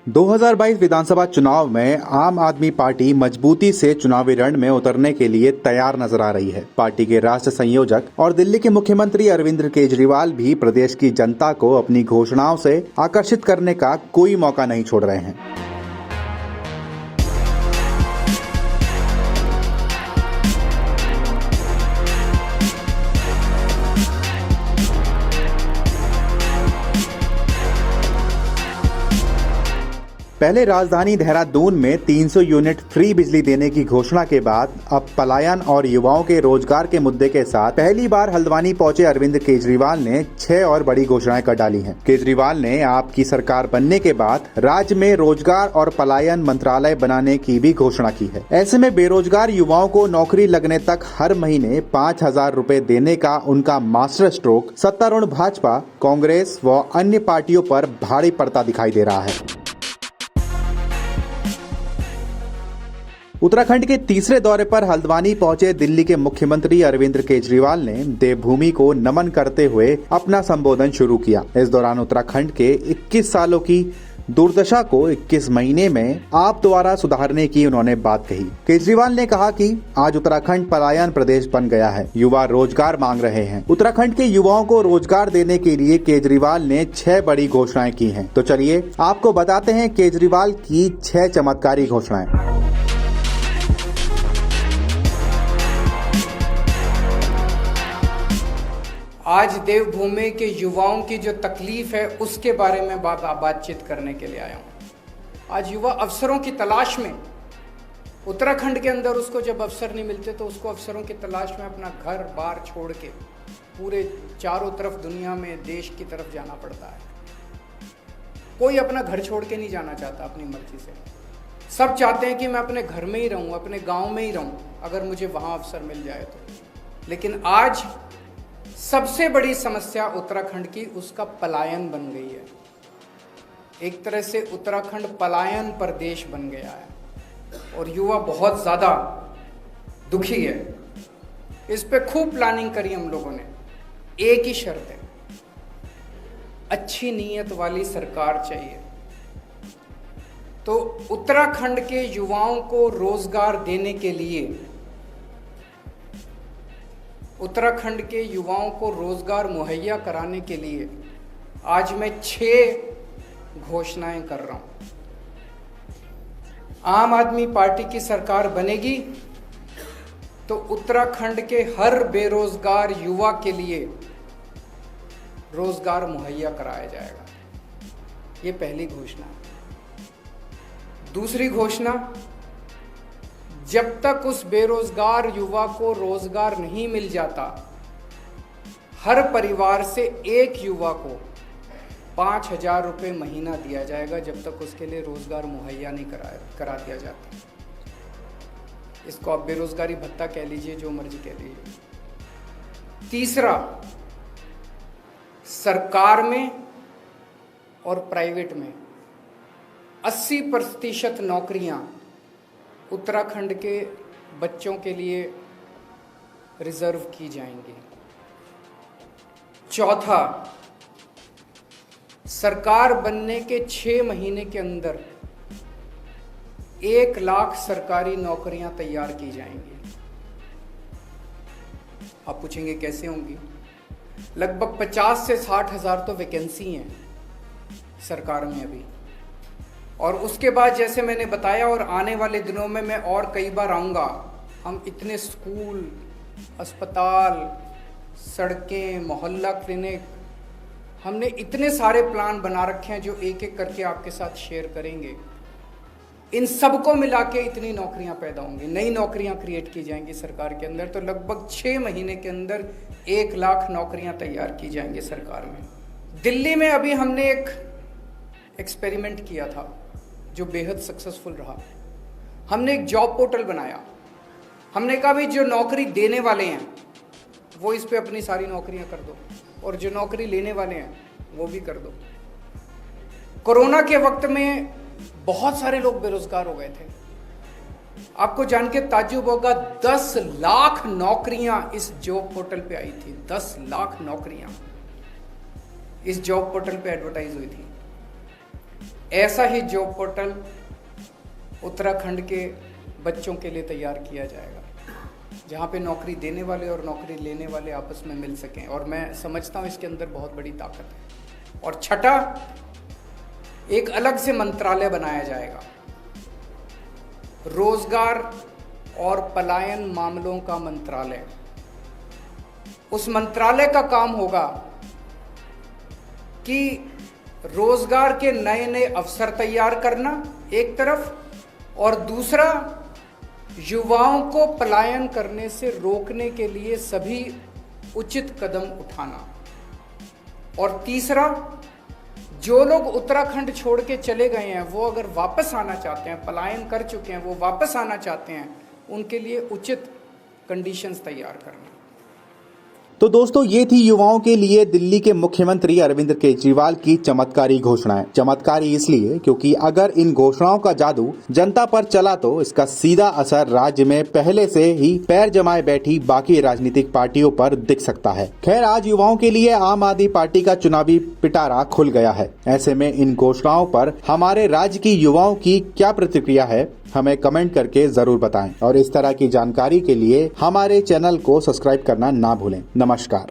2022 विधानसभा चुनाव में आम आदमी पार्टी मजबूती से चुनावी रण में उतरने के लिए तैयार नजर आ रही है। पार्टी के राष्ट्र संयोजक और दिल्ली के मुख्यमंत्री अरविंद केजरीवाल भी प्रदेश की जनता को अपनी घोषणाओं से आकर्षित करने का कोई मौका नहीं छोड़ रहे हैं। पहले राजधानी देहरादून में 300 यूनिट फ्री बिजली देने की घोषणा के बाद अब पलायन और युवाओं के रोजगार के मुद्दे के साथ पहली बार हल्द्वानी पहुंचे अरविंद केजरीवाल ने 6 और बड़ी घोषणाएं कर डाली हैं। केजरीवाल ने आपकी सरकार बनने के बाद राज्य में रोजगार और पलायन मंत्रालय बनाने की भी घोषणा की है। ऐसे में बेरोजगार युवाओं को नौकरी लगने तक हर महीने 5,000 रुपए देने का उनका मास्टर स्ट्रोक सत्तारूढ़ भाजपा, कांग्रेस व अन्य पार्टियों पर भारी पड़ता दिखाई दे रहा है। उत्तराखंड के तीसरे दौरे पर हल्द्वानी पहुंचे दिल्ली के मुख्यमंत्री अरविंद केजरीवाल ने देवभूमि को नमन करते हुए अपना संबोधन शुरू किया। इस दौरान उत्तराखंड के 21 सालों की दुर्दशा को 21 महीने में आप द्वारा सुधारने की उन्होंने बात कही। केजरीवाल ने कहा कि आज उत्तराखंड पलायन प्रदेश बन गया है, युवा रोजगार मांग रहे हैं। उत्तराखंड के युवाओं को रोजगार देने के लिए केजरीवाल ने 6 बड़ी घोषणाएं की हैं। तो चलिए आपको बताते हैं केजरीवाल की 6 चमत्कारी घोषणाएं। आज देवभूमि के युवाओं की जो तकलीफ है उसके बारे में बातचीत करने के लिए आया हूँ। आज युवा अवसरों की तलाश में, उत्तराखंड के अंदर उसको जब अवसर नहीं मिलते तो उसको अवसरों की तलाश में अपना घर बार छोड़ के पूरे चारों तरफ दुनिया में देश की तरफ जाना पड़ता है। कोई अपना घर छोड़ के नहीं जाना चाहता अपनी मर्जी से। सब चाहते हैं कि मैं अपने घर में ही रहूँ, अपने गाँव में ही रहूँ, अगर मुझे वहाँ अवसर मिल जाए तो। लेकिन आज सबसे बड़ी समस्या उत्तराखंड की उसका पलायन बन गई है। एक तरह से उत्तराखंड पलायन प्रदेश बन गया है और युवा बहुत ज़्यादा दुखी है। इस पे खूब प्लानिंग करी हम लोगों ने। एक ही शर्त है, अच्छी नीयत वाली सरकार चाहिए। तो उत्तराखंड के युवाओं को रोजगार देने के लिए, उत्तराखंड के युवाओं को रोजगार मुहैया कराने के लिए आज मैं 6 घोषणाएं कर रहा हूं। आम आदमी पार्टी की सरकार बनेगी तो उत्तराखंड के हर बेरोजगार युवा के लिए रोजगार मुहैया कराया जाएगा। ये पहली घोषणा। दूसरी घोषणा, जब तक उस बेरोजगार युवा को रोजगार नहीं मिल जाता, हर परिवार से एक युवा को 5,000 रुपये महीना दिया जाएगा जब तक उसके लिए रोजगार मुहैया नहीं करा दिया जाता। इसको आप बेरोजगारी भत्ता कह लीजिए, जो मर्जी कह लीजिए। तीसरा, सरकार में और प्राइवेट में 80% नौकरियां उत्तराखंड के बच्चों के लिए रिजर्व की जाएंगी। चौथा, सरकार बनने के 6 महीने के अंदर 1 लाख सरकारी नौकरियां तैयार की जाएंगी। आप पूछेंगे कैसे होंगी? लगभग 50 से 60 हजार तो वैकेंसी हैं सरकार में अभी। और उसके बाद जैसे मैंने बताया, और आने वाले दिनों में मैं और कई बार आऊँगा, हम इतने स्कूल, अस्पताल, सड़कें, मोहल्ला क्लिनिक, हमने इतने सारे प्लान बना रखे हैं जो एक एक करके आपके साथ शेयर करेंगे। इन सबको मिला के इतनी नौकरियां पैदा होंगी, नई नौकरियां क्रिएट की जाएंगी सरकार के अंदर। तो लगभग 6 महीने के अंदर 1 लाख नौकरियां तैयार की जाएंगी सरकार में। दिल्ली में अभी हमने एक एक्सपेरिमेंट किया था जो बेहद सक्सेसफुल रहा। हमने एक जॉब पोर्टल बनाया। हमने कहा भाई, जो नौकरी देने वाले हैं वो इस पे अपनी सारी नौकरियां कर दो, और जो नौकरी लेने वाले हैं वो भी कर दो। कोरोना के वक्त में बहुत सारे लोग बेरोजगार हो गए थे। आपको जान के ताज्जुब होगा, 10 लाख नौकरियां इस जॉब पोर्टल पे आई थी। 10 लाख नौकरियां इस जॉब पोर्टल पे एडवर्टाइज हुई थी। ऐसा ही जॉब पोर्टल उत्तराखंड के बच्चों के लिए तैयार किया जाएगा, जहाँ पे नौकरी देने वाले और नौकरी लेने वाले आपस में मिल सकें। और मैं समझता हूँ इसके अंदर बहुत बड़ी ताकत है। और छठा, एक अलग से मंत्रालय बनाया जाएगा, रोजगार और पलायन मामलों का मंत्रालय। उस मंत्रालय का काम होगा कि रोजगार के नए नए अवसर तैयार करना एक तरफ, और दूसरा युवाओं को पलायन करने से रोकने के लिए सभी उचित कदम उठाना, और तीसरा, जो लोग उत्तराखंड छोड़ के चले गए हैं वो अगर वापस आना चाहते हैं, पलायन कर चुके हैं, वो वापस आना चाहते हैं, उनके लिए उचित कंडीशंस तैयार करना। तो दोस्तों, ये थी युवाओं के लिए दिल्ली के मुख्यमंत्री अरविंद केजरीवाल की चमत्कारी घोषणाएं। चमत्कारी इसलिए क्योंकि अगर इन घोषणाओं का जादू जनता पर चला तो इसका सीधा असर राज्य में पहले से ही पैर जमाए बैठी बाकी राजनीतिक पार्टियों पर दिख सकता है। खैर, आज युवाओं के लिए आम आदमी पार्टी का चुनावी पिटारा खुल गया है। ऐसे में इन घोषणाओं पर हमारे राज्य की युवाओं की क्या प्रतिक्रिया है, हमें कमेंट करके जरूर बताएं। और इस तरह की जानकारी के लिए हमारे चैनल को सब्सक्राइब करना ना भूलें। नमस्कार।